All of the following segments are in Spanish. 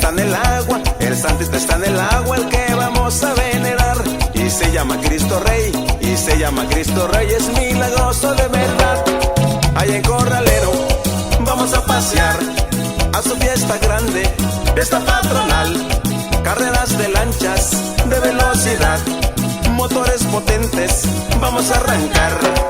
está en el agua, el santito está en el agua, el que vamos a venerar. Y se llama Cristo Rey, y se llama Cristo Rey, es milagroso de verdad. Allá en Corralero vamos a pasear a su fiesta grande, fiesta patronal. Carreras de lanchas de velocidad, motores potentes, vamos a arrancar.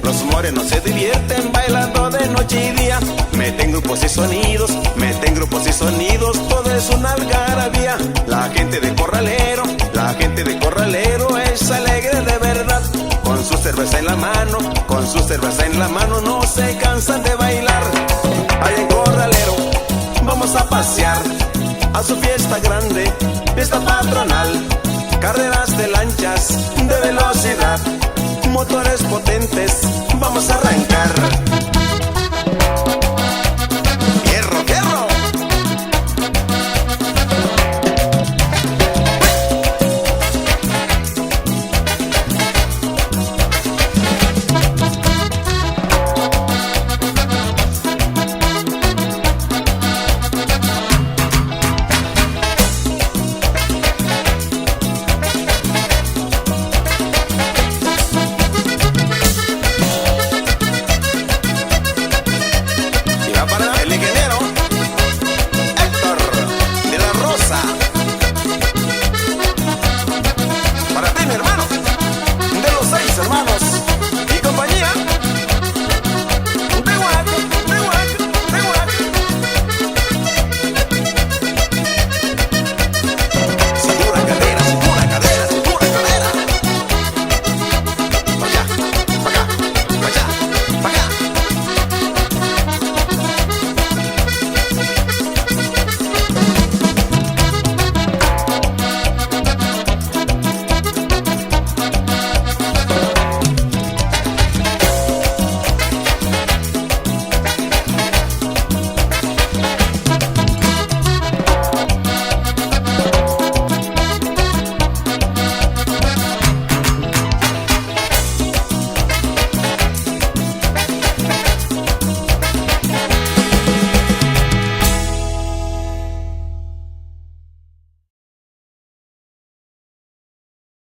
Los morenos se divierten bailando de noche y día. Meten grupos y sonidos, meten grupos y sonidos, todo es una algarabía. La gente de Corralero, la gente de Corralero es alegre de verdad. Con su cerveza en la mano, con su cerveza en la mano, no se cansan de bailar. Allá en Corralero vamos a pasear a su fiesta grande, fiesta patronal. Carreras de lanchas de velocidad, motores